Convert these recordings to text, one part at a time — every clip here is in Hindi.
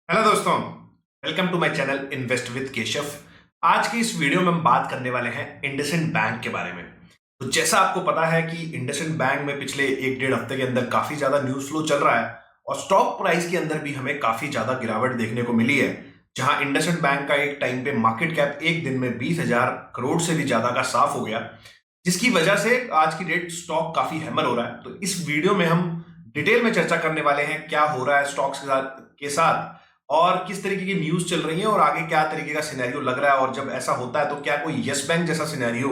हेलो दोस्तों, welcome to my channel invest with Keshav. आज की इस वीडियो में हम बात करने वाले हैं इंडसइंड बैंक के बारे में। तो जैसा आपको पता है कि इंडसइंड बैंक में पिछले एक डेढ़ हफ्ते के अंदर काफी ज्यादा न्यूज फ्लो चल रहा है और स्टॉक प्राइस के अंदर भी हमें काफी ज्यादा गिरावट देखने को मिली है। जहां इंडसइंड बैंक का एक टाइम पे मार्केट कैप एक दिन में 20,000 करोड़ से भी ज्यादा का साफ हो गया, जिसकी वजह से आज की डेट स्टॉक काफी हैमर हो रहा है। तो इस वीडियो में हम डिटेल में चर्चा करने वाले हैं क्या हो रहा है स्टॉक्स के साथ और किस तरीके की न्यूज चल रही है और आगे क्या तरीके का सिनेरियो लग रहा है, और जब ऐसा होता है तो क्या कोई यस बैंक जैसा सिनेरियो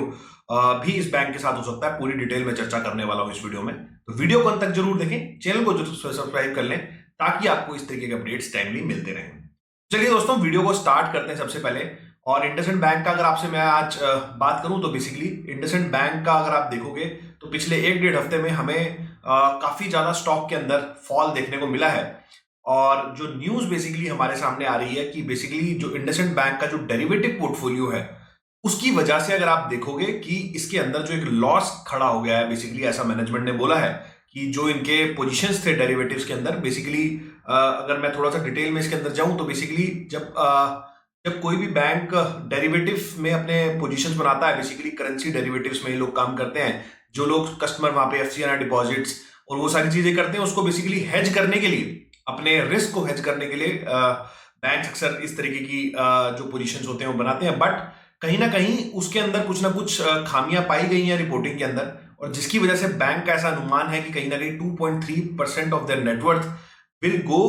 भी इस बैंक के साथ हो सकता है। पूरी डिटेल में चर्चा करने वाला हूं इस वीडियो में, तो वीडियो को अंत तक जरूर देखें, चैनल को जरूर सब्सक्राइब कर लें ताकि आपको इस तरीके के अपडेट्स टाइमली मिलते रहें। चलिए दोस्तों, वीडियो को स्टार्ट करते हैं सबसे पहले। और इंडसइंड बैंक का अगर आपसे मैं आज बात करूं तो बेसिकली इंडसइंड बैंक का अगर आप देखोगे तो पिछले एक डेढ़ हफ्ते में हमें काफी ज्यादा स्टॉक के अंदर फॉल देखने को मिला है। और जो न्यूज बेसिकली हमारे सामने आ रही है कि बेसिकली जो इंडसइंड बैंक का जो डेरिवेटिव पोर्टफोलियो है उसकी वजह से अगर आप देखोगे कि इसके अंदर जो एक लॉस खड़ा हो गया है, बेसिकली ऐसा मैनेजमेंट ने बोला है कि जो इनके पोजीशंस थे डेरिवेटिव्स के अंदर बेसिकली, अगर मैं थोड़ा सा डिटेल में इसके अंदर जाऊं तो बेसिकली जब कोई भी बैंक डेरिवेटिव में अपने पोजीशंस बनाता है, बेसिकली करेंसी डेरिवेटिव्स में ये लोग काम करते हैं। जो लोग कस्टमर वहां पे एफसीआर डिपॉजिट्स और वो सारी चीजें करते हैं, उसको बेसिकली हेज करने के लिए, अपने रिस्क को हेज करने के लिए बैंक अक्सर इस तरीके की जो पोजीशंस होते हैं वो बनाते हैं। बट कहीं ना कहीं उसके अंदर कुछ ना कुछ खामियां पाई गई हैं रिपोर्टिंग के अंदर, और जिसकी वजह से बैंक का ऐसा अनुमान है कि कहीं ना कहीं 2.3% of their net worth will go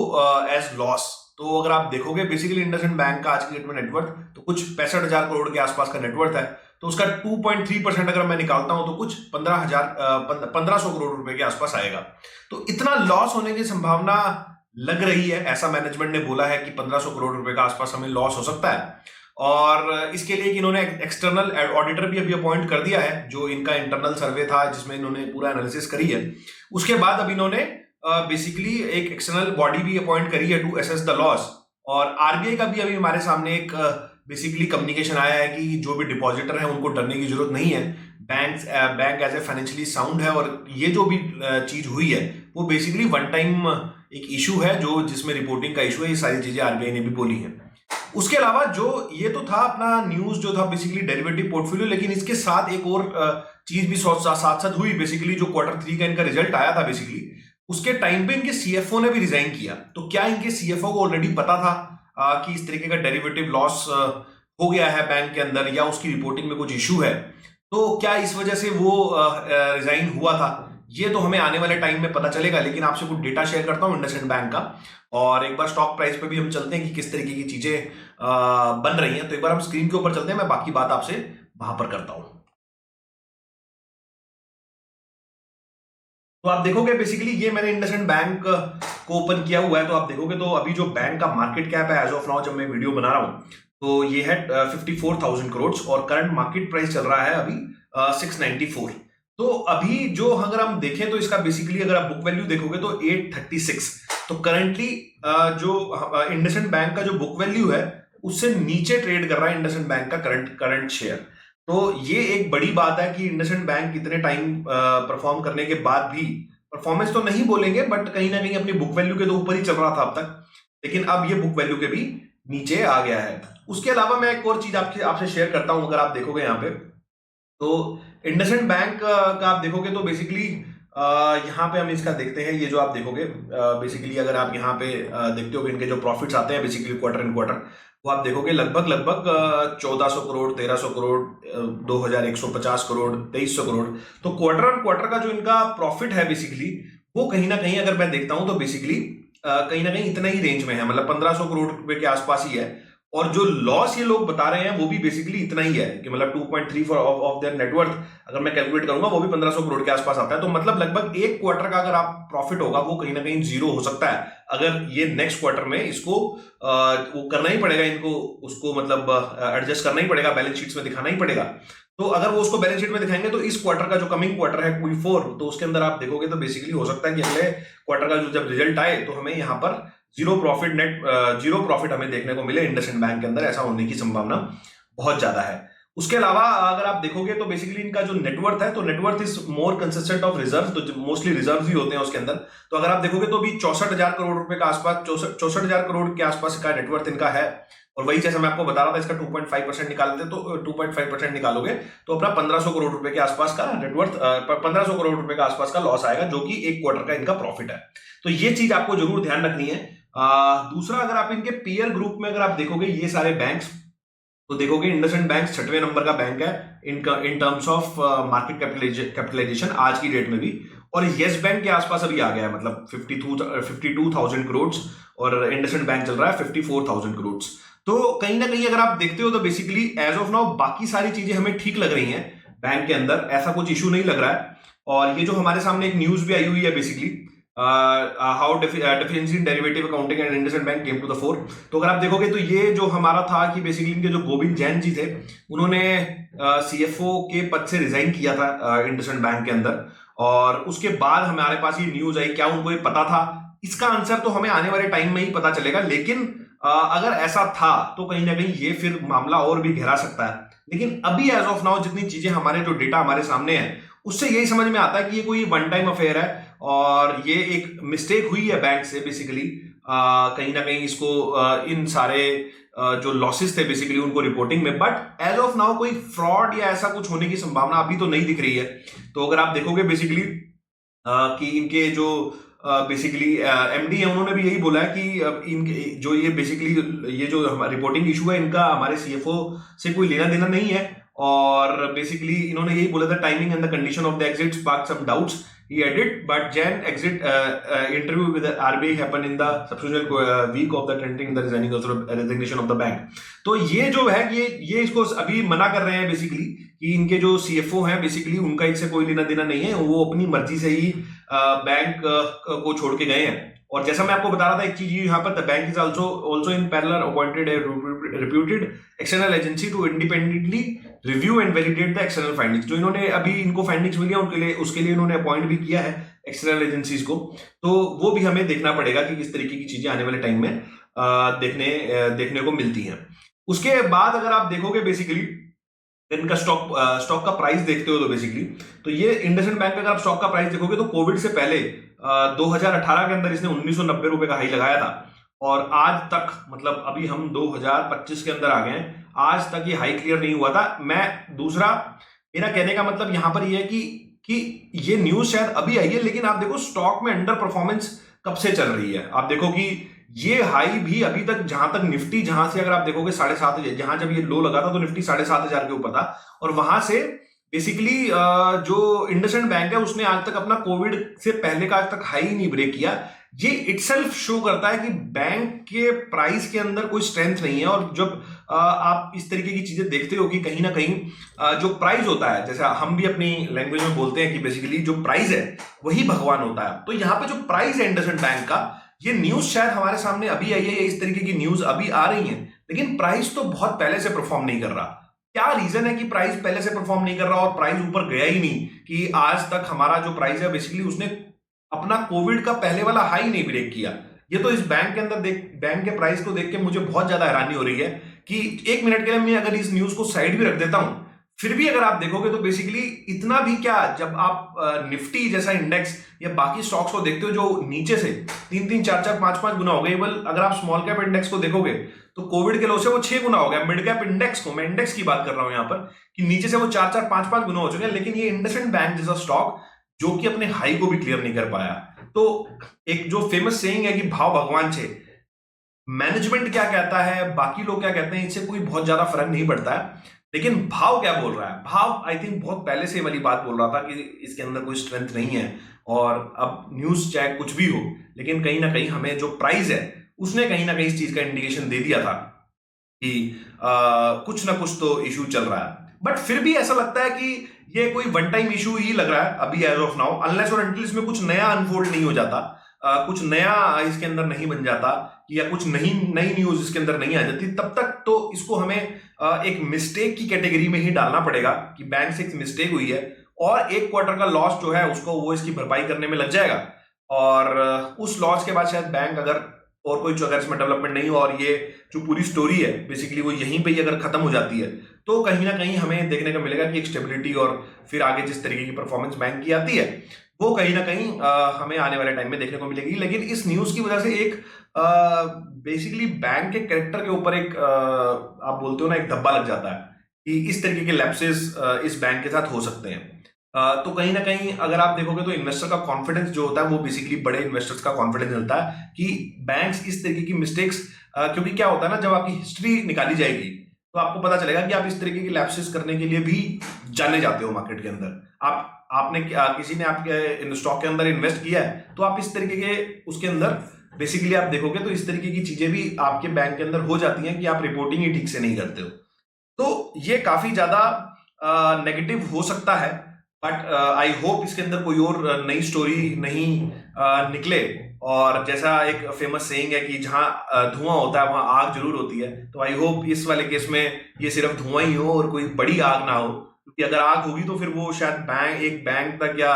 as loss. तो अगर आप देखोगे बेसिकली इंडसइंड बैंक का आज की डेट में नेटवर्थ तो कुछ 65,000 करोड़ के आसपास का नेटवर्थ है। तो उसका 2.3% अगर मैं निकालता हूं तो कुछ 1500 करोड़ रुपए के आसपास आएगा। तो इतना लॉस होने की संभावना लग रही है, ऐसा मैनेजमेंट ने बोला है कि 1500 करोड़ रुपए का आसपास हमें लॉस हो सकता है। और इसके लिए कि इन्होंने एक्सटर्नल ऑडिटर भी अभी अपॉइंट कर दिया है, जो इनका इंटरनल सर्वे था जिसमें इन्होंने पूरा एनालिसिस करी है। उसके बाद अब इन्होंने बेसिकली एक एक्सटर्नल बॉडी भी अपॉइंट करी है टू असेस द लॉस। और आरबीआई का भी अभी हमारे सामने एक बेसिकली कम्युनिकेशन आया है कि जो भी डिपॉजिटर है उनको डरने की जरूरत नहीं है। Bank as a financially sound है, और ये जो भी चीज हुई है वो बेसिकली वन टाइम एक इशू है, जो जिसमें रिपोर्टिंग का इशू है। ये सारी चीजें आरबीआई ने भी बोली हैं। उसके अलावा जो ये तो था अपना न्यूज जो था बेसिकली डेरिवेटिव पोर्टफोलियो, लेकिन इसके साथ एक और चीज भी साथ साथ हुई। बेसिकली जो Q3 का इनका रिजल्ट आया था, बेसिकली उसके टाइम पे इनके सीएफओ ने भी रिजाइन किया। तो क्या इनके सीएफओ को ऑलरेडी पता था कि इस तरीके का डेरिवेटिव लॉस हो गया है बैंक के अंदर, या उसकी रिपोर्टिंग में कुछ इशू है? तो क्या इस वजह से वो रिजाइन हुआ था? ये तो हमें आने वाले टाइम में पता चलेगा, लेकिन आपसे कुछ डेटा शेयर करता हूं इंडसइंड बैंक का, और एक बार स्टॉक प्राइस पे भी हम चलते हैं कि किस तरीके की चीजें बन रही हैं। तो एक बार हम स्क्रीन के ऊपर चलते हैं, मैं बाकी बात आपसे वहां पर करता हूं। तो आप देखोगे बेसिकली ये मैंने इंडसइंड बैंक को ओपन किया हुआ है। तो आप देखोगे तो अभी जो बैंक का मार्केट कैप है एज ऑफ नाउ, जब मैं वीडियो बना रहा हूं, तो ये है 54,000 करोड़, और करंट मार्केट प्राइस चल रहा है अभी 694। तो अभी जो अगर हम देखें तो इसका बेसिकली अगर आप बुक वैल्यू देखोगे तो 836। तो करंटली जो इंडसइंड बैंक का जो बुक वैल्यू है उससे नीचे ट्रेड कर रहा है इंडसइंड बैंक का करंट शेयर। तो ये एक बड़ी बात है कि इंडसइंड बैंक इतने टाइम परफॉर्म करने के बाद भी, परफॉर्मेंस तो नहीं बोलेंगे बट कहीं ना कहीं अपनी बुक वैल्यू के तो ऊपर ही चल रहा था अब तक, लेकिन अब ये बुक वैल्यू के भी नीचे आ गया है। उसके अलावा मैं एक और चीज आपसे शेयर करता हूं। अगर आप देखोगे यहाँ पे तो इंडसइंड बैंक का आप देखोगे तो बेसिकली यहाँ पे हम इसका देखते हैं। ये जो आप देखोगे बेसिकली अगर आप यहाँ पे देखते हो इनके जो प्रॉफिट्स आते हैं बेसिकली क्वार्टर इन क्वार्टर, वो आप देखोगे लगभग 1400 करोड़, 1300 करोड़, 2150 करोड़, 2300 करोड़। तो क्वार्टर ऑन क्वार्टर का जो इनका प्रॉफिट है बेसिकली, वो कहीं ना कहीं अगर मैं देखता हूं तो बेसिकली कहीं ना कहीं इतना ही रेंज में है, मतलब 1500 करोड़ रुपए के आसपास ही है। और जो लॉस ये लोग बता रहे हैं वो भी बेसिकली इतना ही है कि मतलब 2.3 ऑफ देयर नेटवर्थ अगर मैं कैलकुलेट करूंगा वो भी 1500 करोड़ के आसपास आता है। तो मतलब लगभग एक क्वार्टर का अगर आप प्रॉफिट होगा वो कहीं ना कहीं जीरो हो सकता है, अगर ये नेक्स्ट क्वार्टर में इसको वो करना ही पड़ेगा इनको, उसको मतलब एडजस्ट करना ही पड़ेगा, बैलेंस शीट्स में दिखाना ही पड़ेगा। तो अगर वो उसको बैलेंस शीट में दिखाएंगे तो इस क्वार्टर का जो कमिंग क्वार्टर है Q4, तो उसके अंदर आप देखोगे तो बेसिकली हो सकता है कि अगले क्वार्टर का जो जब रिजल्ट आए तो हमें यहाँ पर जीरो प्रॉफिट हमें देखने को मिले इंडसइंड बैंक के अंदर। ऐसा होने की संभावना बहुत ज्यादा है। उसके अलावा अगर आप देखोगे तो बेसिकली इनका जो नेटवर्थ है, तो net worth is more consistent of reserve, तो मोस्टली रिजर्व ही होते हैं उसके अंदर। तो अगर आप देखोगे तो अभी 64,000 करोड़ रुपए का आसपास, 64,000 करोड़ के आसपास का नेटवर्थ इनका है। और वही जैसे मैं आपको बता रहा था, इसका 2.5% निकालते तो 2.5% निकालोगे तो अपना 1500 करोड़ रुपए के आसपास का नेटवर्थ, 1500 करोड़ रुपए का आसपास का लॉस आएगा, जो कि एक क्वार्टर का इनका प्रॉफिट है। तो ये चीज आपको जरूर ध्यान रखनी है। दूसरा, अगर आप इनके पीयर ग्रुप में अगर आप देखोगे ये सारे बैंक्स, तो देखोगे इंडसइंड बैंक 6वें नंबर का बैंक है इनका in terms of market capitalisation आज की डेट में भी। और येस बैंक के आसपास अभी आ गया है, मतलब 52,000 करोड़, और इंडसइंड बैंक चल रहा है 54,000 करोड़। तो कहीं ना कहीं अगर आप देखते हो तो बेसिकली एज ऑफ नाउ बाकी सारी चीजें हमें ठीक लग रही हैं बैंक के अंदर, ऐसा कुछ इशू नहीं लग रहा है। और ये जो हमारे सामने एक न्यूज भी आई हुई है basically, how deficiency in derivative accounting and IndusInd bank came to the fore. तो अगर आप देखोगे तो ये जो हमारा था कि बेसिकली इनके जो गोविंद जैन जी थे, उन्होंने सीएफओ के पद से रिजाइन किया था इंडसइंड बैंक के अंदर। और उसके बाद हमारे पास ये न्यूज आई, क्या उनको ये पता था? इसका आंसर तो हमें आने वाले टाइम में ही पता चलेगा, लेकिन अगर ऐसा था तो कहीं ना कहीं ये फिर मामला और भी गहरा सकता है। लेकिन अभी एज ऑफ नाउ जितनी चीजें हमारे जो डेटा हमारे सामने है, उससे यही समझ में आता है कि ये कोई वन टाइम अफेयर है और ये एक मिस्टेक हुई है बैंक से बेसिकली। कहीं ना कहीं इसको इन सारे जो लॉसेस थे बेसिकली उनको रिपोर्टिंग में, बट एज ऑफ नाउ कोई फ्रॉड या ऐसा कुछ होने की संभावना अभी तो नहीं दिख रही है। तो अगर आप देखोगे बेसिकली कि इनके जो बेसिकली एमडी है, उन्होंने भी यही बोला है कि इनके जो ये बेसिकली ये जो रिपोर्टिंग इशू है इनका हमारे सीएफओ से कोई लेना देना नहीं है। और बेसिकली इन्होंने यही बोला था, timing and the condition of the exit spark some doubts, he added, but Jan exit interview with the RBI happened in the subsequent week of the tendering the resignation of the bank। तो ये जो है ये इसको अभी मना कर रहे हैं बेसिकली कि इनके जो सीएफओ हैं बेसिकली उनका इससे कोई लेना देना नहीं है, वो अपनी मर्जी से ही बैंक को छोड़ के गए हैं। और जैसा मैं आपको बता रहा था एक चीज यहाँ पर, the bank is also in parallel appointed a reputed external agency to independently review and validate the external findings. जो इन्होंने अभी इनको फाइंडिंग्स मिली है उसके लिए इन्होंने अपॉइंट भी किया है एक्सटर्नल एजेंसीज को। तो वो भी हमें देखना पड़ेगा कि किस तरीके की चीजें आने वाले टाइम में देखने को मिलती हैं। उसके बाद अगर आप देखोगे बेसिकली इनका स्टॉक का प्राइस देखते हो तो बेसिकली, तो ये इंडसइंड बैंक का अगर आप स्टॉक का प्राइस देखोगे तो कोविड से पहले 2018 के अंदर इसने 1990 रुपए का हाई लगाया था, और आज तक मतलब अभी हम 2025 के अंदर आ गए हैं, आज तक ये हाई क्लियर नहीं हुआ था। दूसरा मेरा कहने का मतलब यहां पर ये है कि ये न्यूज शायद अभी आई है, लेकिन आप देखो स्टॉक में अंडर परफॉर्मेंस कब से चल रही है। आप देखो कि ये हाई भी अभी तक, जहां तक निफ्टी, जहां से अगर आप देखोगे 7,500, जहां जब ये लो लगा था तो निफ्टी 7,500 के ऊपर था, और वहां से बेसिकली जो इंडसइंड बैंक है उसने आज तक अपना कोविड से पहले का आज तक हाई नहीं ब्रेक किया। ये इटसेल्फ शो करता है कि बैंक के प्राइस के अंदर कोई स्ट्रेंथ नहीं है। और जब आप इस तरीके की चीजें देखते हो कि कहीं ना कहीं जो प्राइस होता है, जैसे हम भी अपनी लैंग्वेज में बोलते हैं कि बेसिकली जो प्राइस है वही भगवान होता है, तो यहाँ पे जो प्राइस है इंडसइंड बैंक का, ये न्यूज शायद हमारे सामने अभी आई है, इस तरीके की न्यूज अभी आ रही है, लेकिन प्राइस तो बहुत पहले से परफॉर्म नहीं कर रहा। क्या रीजन है कि प्राइस पहले से परफॉर्म नहीं कर रहा और प्राइस ऊपर गया ही नहीं, कि आज तक हमारा जो प्राइस है बेसिकली उसने अपना कोविड का पहले वाला हाई नहीं ब्रेक किया? ये तो इस बैंक के अंदर बैंक के प्राइस को देख के मुझे बहुत ज्यादा हैरानी हो रही है कि एक मिनट के लिए मैं अगर इस न्यूज को साइड भी रख देता हूं, फिर भी अगर आप देखोगे तो बेसिकली इतना भी क्या, जब आप निफ्टी जैसा इंडेक्स या बाकी स्टॉक्स को देखते हो जो नीचे से 3-3, 4-4, 5-5 गुना हो गए, अगर आप स्मॉल कैप इंडेक्स को देखोगे तो कोविड के लो से वो 6 गुना हो गया। मिड कैप इंडेक्स को, मैं इंडेक्स की बात कर रहा हूं यहां पर, कि नीचे से वो 4-4, 5-5 गुना हो चुके हैं, लेकिन ये इंडसइंड बैंक जैसा स्टॉक जो कि अपने हाई को भी क्लियर नहीं कर पाया। तो एक जो फेमस सेइंग है कि भाव भगवान छे, मैनेजमेंट क्या कहता है, बाकी लोग क्या कहते हैं, इससे कोई बहुत ज्यादा फर्क नहीं पड़ता है, लेकिन भाव क्या बोल रहा है? भाव आई थिंक बहुत पहले से वाली बात बोल रहा था कि इसके अंदर कोई स्ट्रेंथ नहीं है। और अब न्यूज चाहे कुछ भी हो, लेकिन कहीं ना कहीं हमें जो प्राइस है उसने कहीं ना कहीं इस चीज का इंडिकेशन दे दिया था कि कुछ ना कुछ तो इशू चल रहा है। बट फिर भी ऐसा लगता है कि ये कोई वन टाइम इशू ही लग रहा है अभी एज ऑफ नाउ, अनलेस और अनटिल इसमें कुछ नया अनफोल्ड नहीं हो जाता, कुछ नया इसके अंदर नहीं बन जाता, या कुछ नई न्यूज इसके अंदर नहीं आ जाती, तब तक तो इसको हमें एक मिस्टेक की कैटेगरी में ही डालना पड़ेगा कि बैंक से एक मिस्टेक हुई है और एक क्वार्टर का लॉस जो है उसको वो इसकी भरपाई करने में लग जाएगा। और उस लॉस के बाद शायद बैंक अगर और कोई अगर इसमें डेवलपमेंट नहीं हो और ये जो पूरी स्टोरी है बेसिकली वो यहीं पे ही अगर खत्म हो जाती है, तो कहीं ना कहीं हमें देखने को मिलेगा कि एक स्टेबिलिटी और फिर आगे जिस तरीके की परफॉर्मेंस बैंक की आती है वो कहीं ना कहीं हमें आने वाले टाइम में देखने को मिलेगी। लेकिन इस न्यूज की वजह से एक बेसिकली बैंक के कैरेक्टर के ऊपर एक आप बोलते हो ना एक धब्बा लग जाता है कि इस तरीके के लैप्सेस इस बैंक के साथ हो सकते हैं। तो कहीं ना कहीं अगर आप देखोगे तो इन्वेस्टर का कॉन्फिडेंस जो होता है वो बेसिकली बड़े इन्वेस्टर्स का कॉन्फिडेंस मिलता है कि बैंक्स इस तरीके की मिस्टेक्स, क्योंकि क्या होता है ना जब आपकी हिस्ट्री निकाली जाएगी तो आपको पता चलेगा कि आप इस तरीके की लैप्सेस करने के लिए भी जाने जाते हो मार्केट के अंदर। आपने किसी ने आपके स्टॉक के अंदर इन्वेस्ट किया है तो आप इस तरीके के उसके अंदर बेसिकली आप देखोगे तो इस तरीके की चीजें भी आपके बैंक के अंदर हो जाती हैं कि आप रिपोर्टिंग ही ठीक से नहीं करते हो। तो ये काफी ज्यादा नेगेटिव हो सकता है, बट आई होप इसके अंदर कोई और नई स्टोरी नहीं निकले। और जैसा एक फेमस सेइंग है कि जहां धुआं होता है वहां आग जरूर होती है, तो आई होप इस वाले केस में ये सिर्फ धुआं ही हो और कोई बड़ी आग ना हो, क्योंकि अगर आग होगी तो फिर वो शायद एक बैंक तक या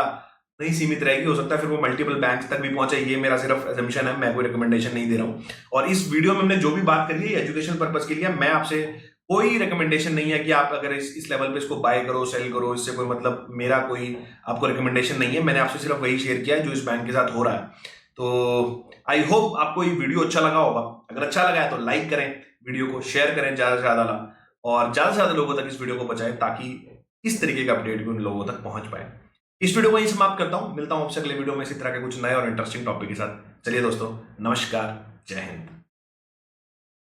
नहीं सीमित रहेगी, हो सकता है फिर वो मल्टीपल बैंक्स तक भी पहुंचे। ये मेरा सिर्फ एजम्पशन है, मैं कोई रिकमेंडेशन नहीं दे रहा हूं। और इस वीडियो में हमने जो भी बात करी है एजुकेशन पर्पज के लिए, मैं आपसे कोई रिकमेंडेशन नहीं है कि आप अगर इस लेवल पे इसको बाय करो सेल करो, इससे कोई मतलब मेरा कोई आपको रिकमेंडेशन नहीं है। मैंने आपसे सिर्फ वही शेयर किया है जो इस बैंक के साथ हो रहा है। तो आई होप आपको ये वीडियो अच्छा लगा होगा। अगर अच्छा लगा है तो लाइक करें, वीडियो को शेयर करें ज्यादा से ज्यादा और ज्यादा से ज्यादा लोगों तक इस वीडियो को पहुंचाएं ताकि इस तरीके का अपडेट भी उन लोगों तक पहुंच पाए। इस वीडियो को यही समाप्त करता हूं, मिलता हूं आपसे अगले वीडियो में इसी तरह के कुछ नए और इंटरेस्टिंग टॉपिक के साथ। चलिए दोस्तों, नमस्कार, जय हिंद।